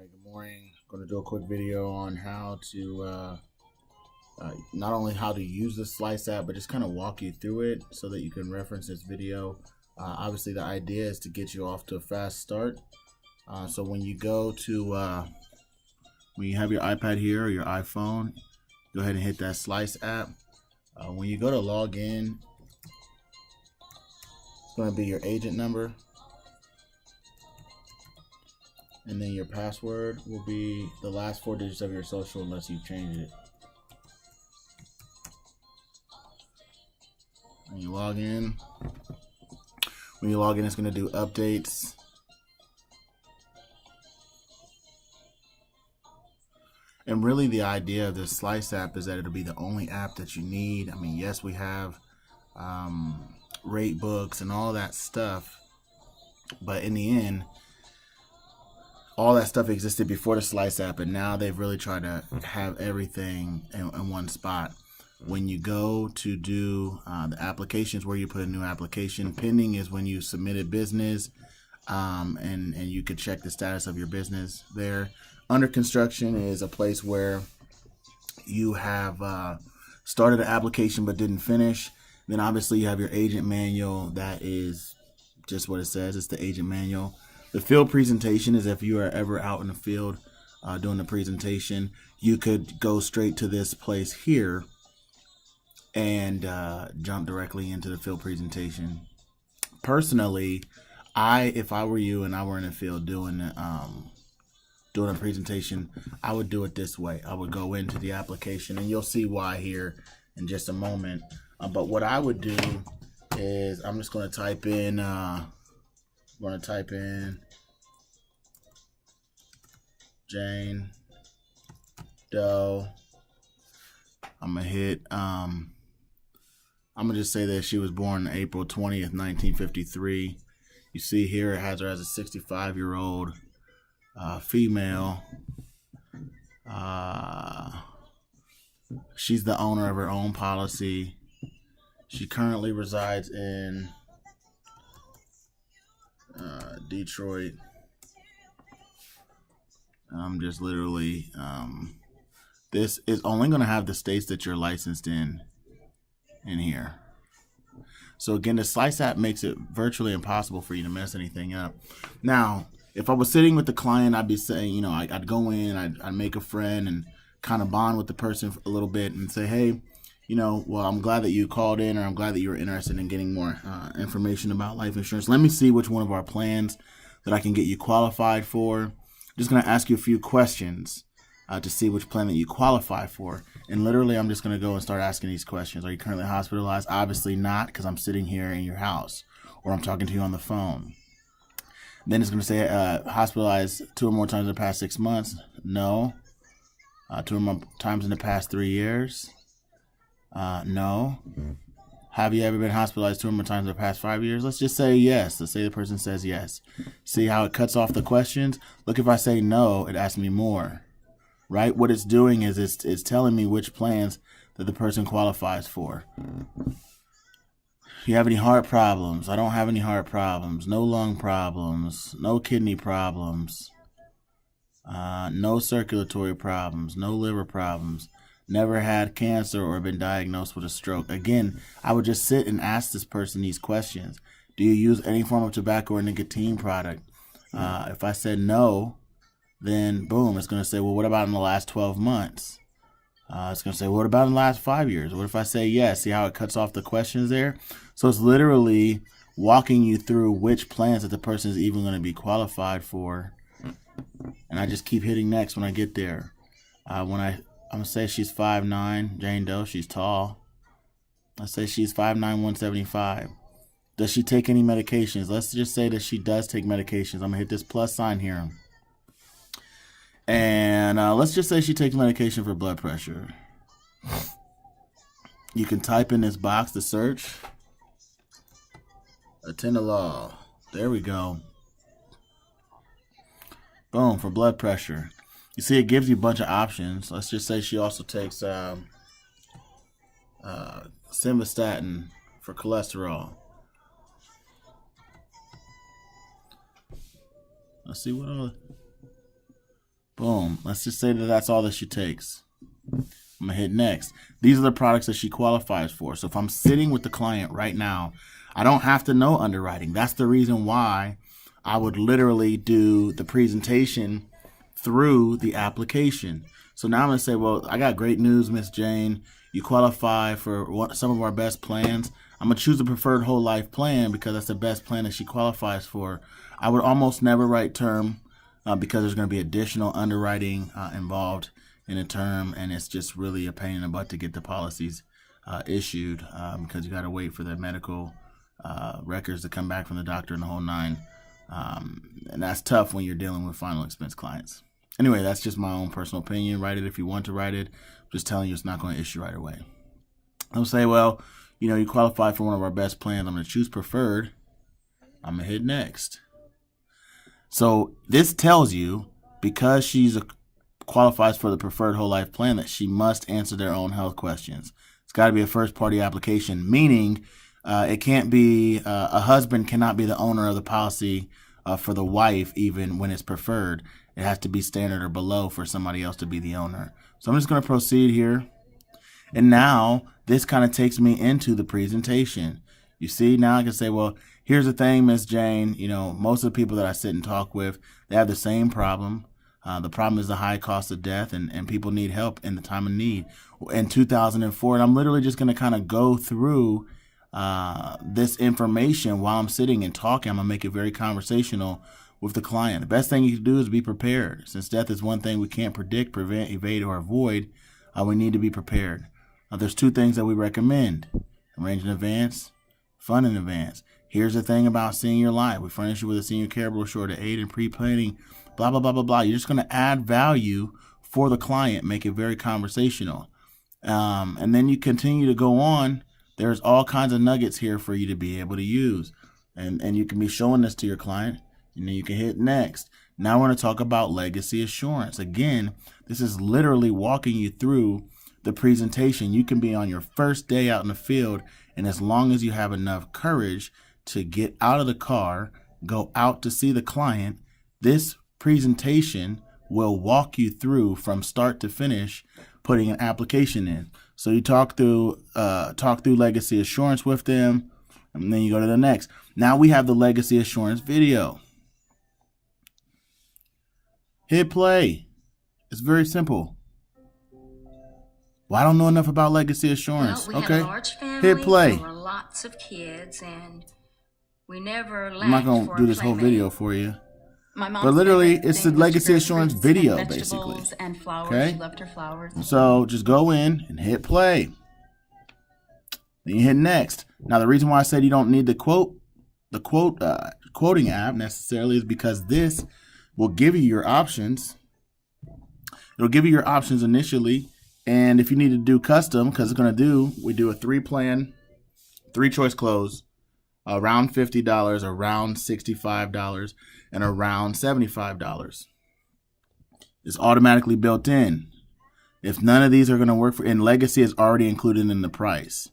Alright, good morning. I'm going to do a quick video on how to not only how to use the Slice app, but just kind of walk you through it so that you can reference this video. Obviously, the idea is to get you off to a fast start. So when you go to, when you have your iPad here or your iPhone, go ahead and hit that Slice app. When you go to log in, it's going to be your agent number. And then your password will be the last 4 digits of your social unless you change it. When you log in, it's going to do updates. And really the idea of this Slice app is that it'll be the only app that you need. I mean, yes, we have rate books and all that stuff, but in the end, all that stuff existed before the Slice app, and now they've really tried to have everything in one spot. When you go to do the applications, where you put a new application, pending is when you submitted business, and you could check the status of your business there. Under construction is a place where you have started an application but didn't finish. Then obviously you have your agent manual. That is just what it says. It's the agent manual. The field presentation is if you are ever out in the field doing the presentation, you could go straight to this place here and jump directly into the field presentation. Personally, if I were you and I were in the field doing a presentation, I would do it this way. I would go into the application, and you'll see why here in just a moment. But what I would do is I'm just going to type in Jane Doe. I'm gonna hit I'm gonna just say that she was born April 20th, 1953. You see here it has her as a 65-year-old female. She's the owner of her own policy. She currently resides in Detroit. I'm just literally this is only going to have the states that you're licensed in here. So again, the Slice app makes it virtually impossible for you to mess anything up. Now, if I was sitting with the client, I'd be saying, I'd go in, I'd make a friend and kind of bond with the person for a little bit and say, hey, well, I'm glad that you called in, or I'm glad that you were interested in getting more information about life insurance. Let me see which one of our plans that I can get you qualified for. I'm just going to ask you a few questions to see which plan that you qualify for. And literally, I'm just going to go and start asking these questions. Are you currently hospitalized? Obviously not, because I'm sitting here in your house, or I'm talking to you on the phone. Then it's going to say hospitalized 2 or more times in the past 6 months. No. 2 or more times in the past 3 years. No. Have you ever been hospitalized 2 or more times in the past 5 years? Let's just say yes. Let's say the person says yes. See how it cuts off the questions? Look, if I say no, it asks me more. Right? What it's doing is it's telling me which plans that the person qualifies for. You have any heart problems? I don't have any heart problems. No lung problems. No kidney problems. No circulatory problems. No liver problems. Never had cancer or been diagnosed with a stroke. Again, I would just sit and ask this person these questions. Do you use any form of tobacco or nicotine product? If I said no, then boom, it's going to say, well, what about in the last 12 months? It's going to say, what about in the last 5 years? What if I say yes? See how it cuts off the questions there? So it's literally walking you through which plans that the person is even going to be qualified for. And I just keep hitting next when I get there. I'm going to say she's 5'9", Jane Doe, she's tall. I say she's 5'9", 175. Does she take any medications? Let's just say that she does take medications. I'm going to hit this plus sign here. And let's just say she takes medication for blood pressure. You can type in this box to search. Atenolol. There we go. Boom, for blood pressure. You see, it gives you a bunch of options. Let's just say she also takes simvastatin for cholesterol. Let's see what all. Boom. Let's just say that that's all that she takes. I'm going to hit next. These are the products that she qualifies for. So if I'm sitting with the client right now, I don't have to know underwriting. That's the reason why I would literally do the presentation through the application. So now I'm going to say, well, I got great news, Miss Jane. You qualify for some of our best plans. I'm going to choose the preferred whole life plan because that's the best plan that she qualifies for. I would almost never write term because there's going to be additional underwriting involved in a term, and it's just really a pain in the butt to get the policies issued because you got to wait for the medical records to come back from the doctor and the whole nine. And that's tough when you're dealing with final expense clients. Anyway, that's just my own personal opinion. Write it if you want to write it. I'm just telling you it's not going to issue right away. I'll say, well, you qualify for one of our best plans. I'm going to choose preferred. I'm going to hit next. So this tells you, because she's qualifies for the preferred whole life plan, that she must answer their own health questions. It's got to be a first party application, meaning it can't be a husband cannot be the owner of the policy for the wife, even when it's preferred. It has to be standard or below for somebody else to be the owner. So I'm just going to proceed here. And now this kind of takes me into the presentation. You see, now I can say, well, here's the thing, Miss Jane. Most of the people that I sit and talk with, they have the same problem. The problem is the high cost of death, and people need help in the time of need. In 2004, and I'm literally just going to kind of go through this information while I'm sitting and talking. I'm going to make it very conversational with the client. The best thing you can do is be prepared. Since death is one thing we can't predict, prevent, evade, or avoid, we need to be prepared. There's two things that we recommend: arrange in advance, fund in advance. Here's the thing about Senior Life. We furnish you with a senior care brochure to aid in pre-planning, blah, blah, blah, blah, blah. You're just going to add value for the client, make it very conversational. And then you continue to go on. There's all kinds of nuggets here for you to be able to use. And you can be showing this to your client, and then you can hit next. Now we're going to talk about legacy assurance. Again, this is literally walking you through the presentation. You can be on your first day out in the field, and as long as you have enough courage to get out of the car, go out to see the client, this presentation will walk you through from start to finish putting an application in. So you talk through legacy assurance with them, and then you go to the next. Now we have the legacy assurance video. Hit play. It's very simple. Well, I don't know enough about legacy assurance. Well, we okay. had a large family. Hit play. There were lots of kids, and we never lacked. I'm not going to do this whole video for you. But literally, it's the legacy assurance video, basically. And flowers. Okay. She loved her flowers. So just go in and hit play. Then you hit next. Now, the reason why I said you don't need the quoting app necessarily is because this will give you your options. It'll give you your options initially. And if you need to do custom, because we do a 3-plan, 3-choice close, around $50, around $65, and around $75. It's automatically built in. If none of these are going to work and legacy is already included in the price.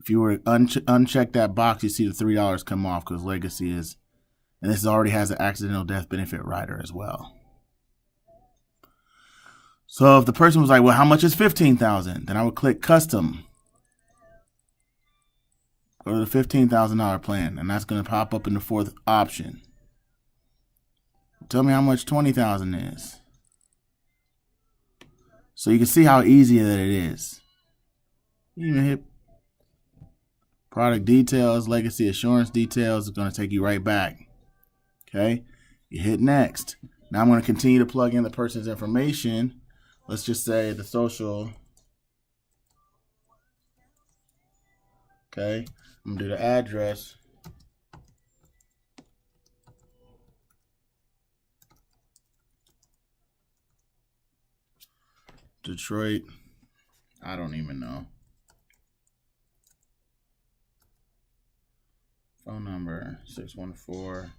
If you were to uncheck that box, you see the $3 come off because legacy is, and this already has an accidental death benefit rider as well. So if the person was like, well, how much is $15,000? Then I would click custom. Go to the $15,000 plan, and that's going to pop up in the 4th option. Tell me how much $20,000 is. So you can see how easy that it is. You even hit product details, legacy assurance details. It's going to take you right back. Okay. You hit next. Now I'm going to continue to plug in the person's information. Let's just say the social. Okay. I'm going to do the address. Detroit. I don't even know. Phone number 614.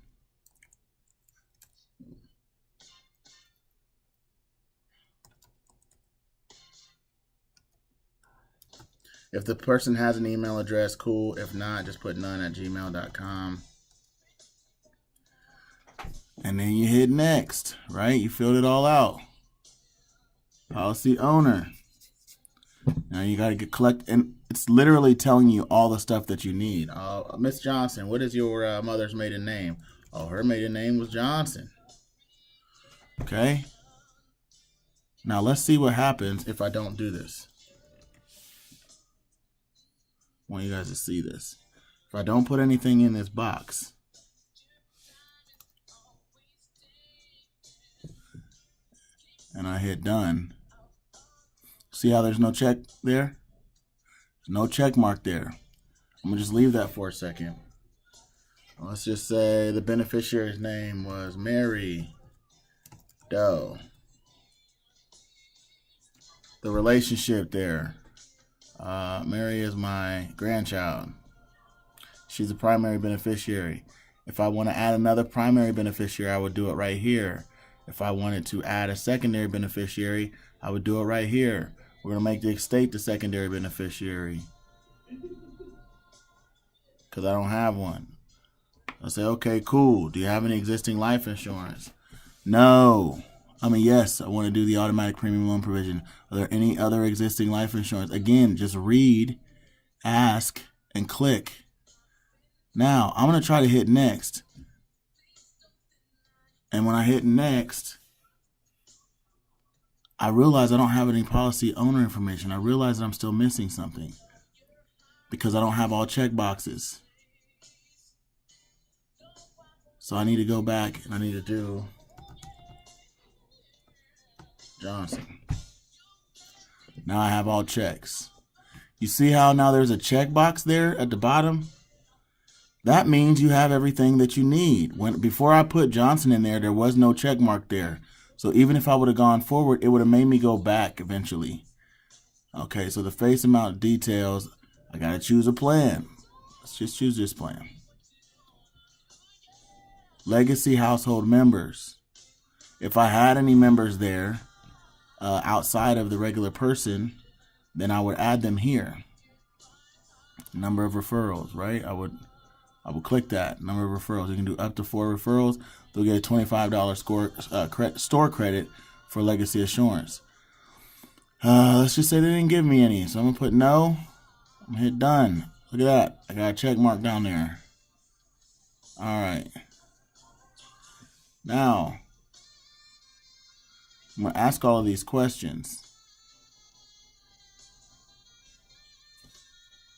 If the person has an email address, cool. If not, just put none@gmail.com. And And then you hit next, right? You filled it all out. Policy owner. Now you got to collect, and it's literally telling you all the stuff that you need. Miss Johnson, what is your mother's maiden name? Oh, her maiden name was Johnson. Okay. Now let's see what happens if I don't do this. I want you guys to see this. If I don't put anything in this box, and I hit done, see how there's no check there? There's no check mark there. I'm going to just leave that for a second. Let's just say the beneficiary's name was Mary Doe. The relationship there. Mary is my grandchild. She's a primary beneficiary. If I want to add another primary beneficiary, I would do it right here. If I wanted to add a secondary beneficiary, I would do it right here. We're going to make the estate the secondary beneficiary, because I don't have one. I'll say, okay, cool. Do you have any existing life insurance? No. I mean, yes, I want to do the automatic premium loan provision. Are there any other existing life insurance? Again, just read, ask, and click. Now, I'm going to try to hit next. And when I hit next, I realize I don't have any policy owner information. I realize that I'm still missing something because I don't have all check boxes. So I need to go back and I need to do Johnson. Now I have all checks. You see how now there's a check box there at the bottom? That means you have everything that you need. Before I put Johnson in there was no check mark there. So even if I would have gone forward, it would have made me go back eventually. Okay, so the face amount details, I got to choose a plan. Let's just choose this plan. Legacy household members. If I had any members there outside of the regular person, then I would add them here. Number of referrals, right? I would click that. Number of referrals. You can do up to 4 referrals. They'll get a $25 store credit for legacy assurance. Let's just say they didn't give me any. So I'm going to put no. I'm going to hit done. Look at that. I got a check mark down there. All right. Now, I'm going to ask all of these questions.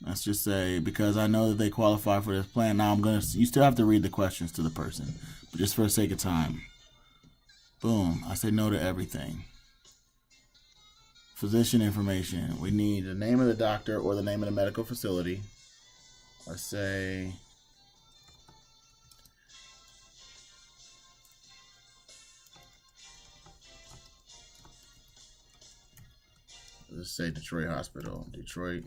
Let's just say, because I know that they qualify for this plan. Now you still have to read the questions to the person, but just for the sake of time. Boom. I say no to everything. Physician information. We need the name of the doctor or the name of the medical facility. Let's say Detroit Hospital. Detroit.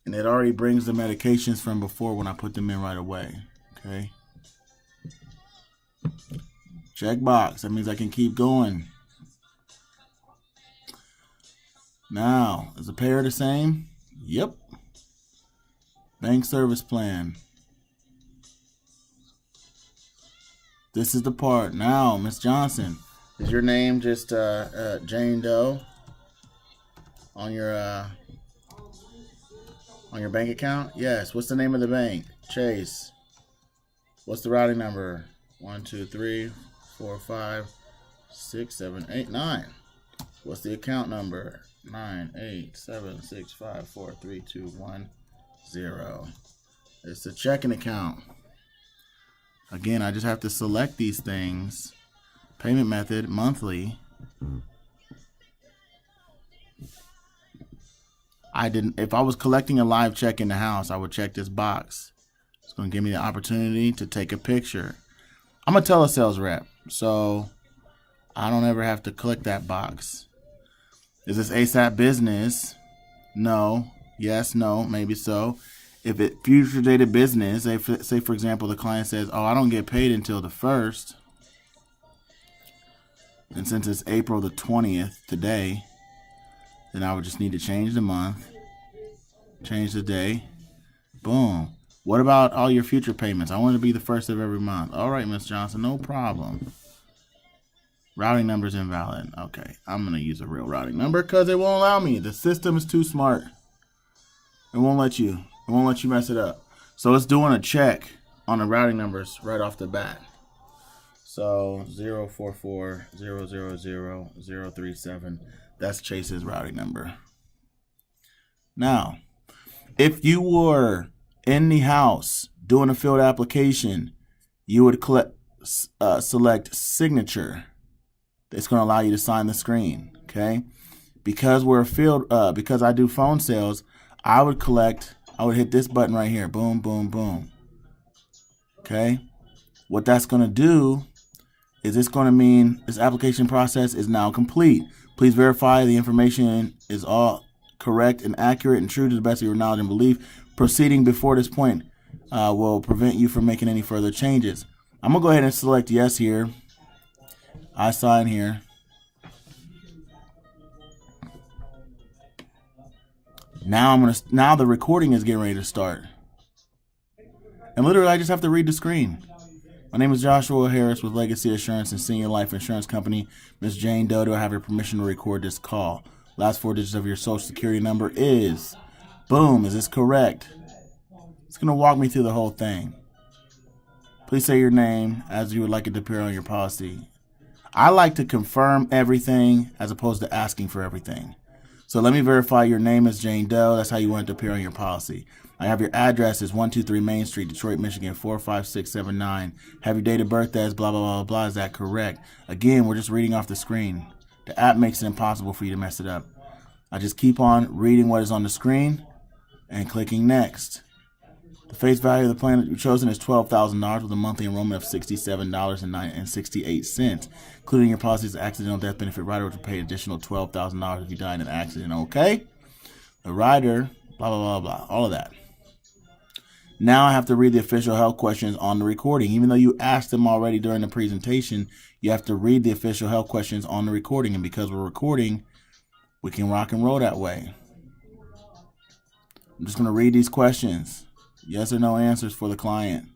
And it already brings the medications from before when I put them in right away. Okay. Check box. That means I can keep going. Now, is the payer the same? Yep. Bank service plan. This is the part. Now, Miss Johnson, is your name just Jane Doe on your bank account? Yes. What's the name of the bank? Chase. What's the routing number? 1, 2, 3, 4, 5, 6, 7, 8, 9. What's the account number? 9, 8, 7, 6, 5, 4, 3, 2, 1, 0. It's a checking account. Again, I just have to select these things. Payment method, monthly. If I was collecting a live check in the house, I would check this box. It's going to give me the opportunity to take a picture. I'm a telesales rep, so I don't ever have to click that box. Is this ASAP business? No. Yes, no, maybe so. If it future dated business, say for example, the client says, oh, I don't get paid until the 1st. And since it's April the 20th today, then I would just need to change the month, change the day. Boom. What about all your future payments? I want it to be the first of every month. All right, Miss Johnson, no problem. Routing number is invalid. Okay, I'm going to use a real routing number because it won't allow me. The system is too smart. It won't let you mess it up. So it's doing a check on the routing numbers right off the bat. So 044000037. That's Chase's routing number. Now, if you were in the house doing a field application, you would select signature. It's going to allow you to sign the screen. Okay, because because I do phone sales, I would hit this button right here. Boom, boom, boom. Okay, what that's going to do is it's going to mean this application process is now complete. Please verify the information is all correct and accurate and true to the best of your knowledge and belief. Proceeding before this point will prevent you from making any further changes. I'm going to go ahead and select yes here. I sign here. Now the recording is getting ready to start. And literally I just have to read the screen. My name is Joshua Harris with Legacy Assurance and Senior Life Insurance Company. Ms. Jane Doe, do I have your permission to record this call? Last 4 digits of your social security number is... Boom, is this correct? It's going to walk me through the whole thing. Please say your name as you would like it to appear on your policy. I like to confirm everything as opposed to asking for everything. So let me verify your name is Jane Doe. That's how you want it to appear on your policy. I have your address is 123 Main Street, Detroit, Michigan, 45679. Have your date of birth as blah, blah, blah, blah. Is that correct? Again, we're just reading off the screen. The app makes it impossible for you to mess it up. I just keep on reading what is on the screen and clicking next. The face value of the plan that you've chosen is $12,000 with a monthly enrollment of $67.68, including your policy's accidental death benefit rider, which will pay additional $12,000 if you die in an accident. Okay? The rider, blah, blah, blah, blah, all of that. Now I have to read the official health questions on the recording. Even though you asked them already during the presentation, you have to read the official health questions on the recording. And because we're recording, we can rock and roll that way. I'm just going to read these questions. Yes or no answers for the client.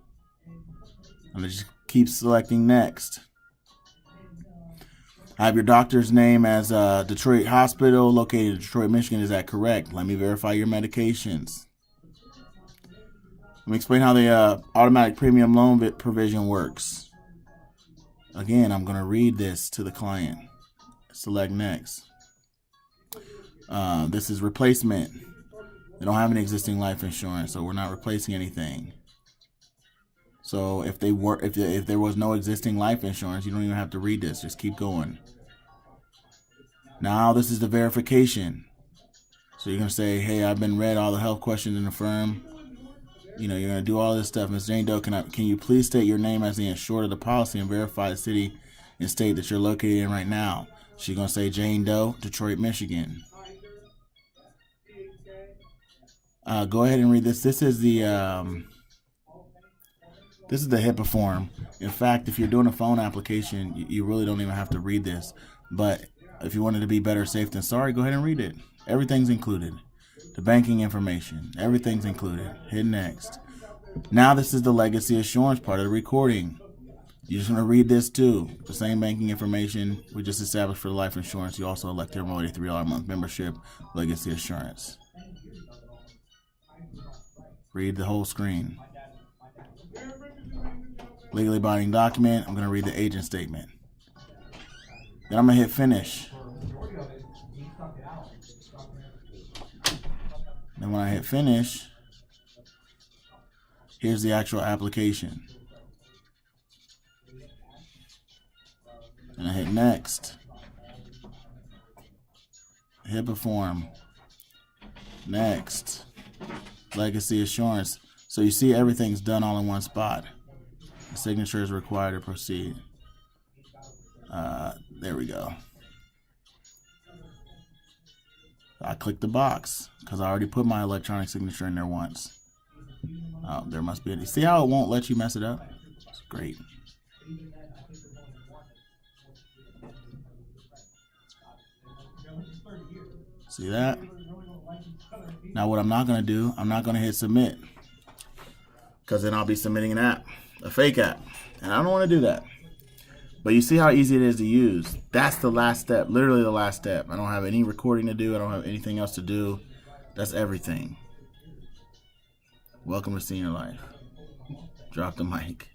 I'm going to just keep selecting next. I have your doctor's name as Detroit Hospital, located in Detroit, Michigan. Is that correct? Let me verify your medications. Let me explain how the automatic premium loan provision works. Again, I'm going to read this to the client. Select next. This is replacement. They don't have any existing life insurance, so we're not replacing anything. So if there was no existing life insurance, you don't even have to read this. Just keep going. Now this is the verification. So you're gonna say, "Hey, I've been read all the health questions in the firm." You know, you're gonna do all this stuff. Ms. Jane Doe, can you please state your name as the insured of the policy and verify the city and state that you're located in right now? She's gonna say Jane Doe, Detroit, Michigan. Go ahead and read this. This is the HIPAA form. In fact, if you're doing a phone application, you really don't even have to read this. But if you wanted to be better safe than sorry, go ahead and read it. Everything's included. The banking information, everything's included. Hit next. Now this is the legacy assurance part of the recording. You're just going to read this too. The same banking information we just established for the life insurance. You also elect to enroll a $3 a month membership, legacy assurance. Read the whole screen. Legally binding document. I'm going to read the agent statement. Then I'm going to hit finish. Then when I hit finish, here's the actual application. And I hit next. HIPAA form. Next. Legacy assurance. So you see everything's done all in one spot. The signature is required to proceed. There we go. I click the box because I already put my electronic signature in there once. There must be any. See how it won't let you mess it up? It's great. See that? Now what I'm not going to do, I'm not going to hit submit. because then I'll be submitting an app, a fake app, and I don't want to do that. But you see how easy it is to use. That's the last step, literally the last step. I don't have any recording to do. I don't have anything else to do. That's everything. Welcome to Senior Life. Drop the mic.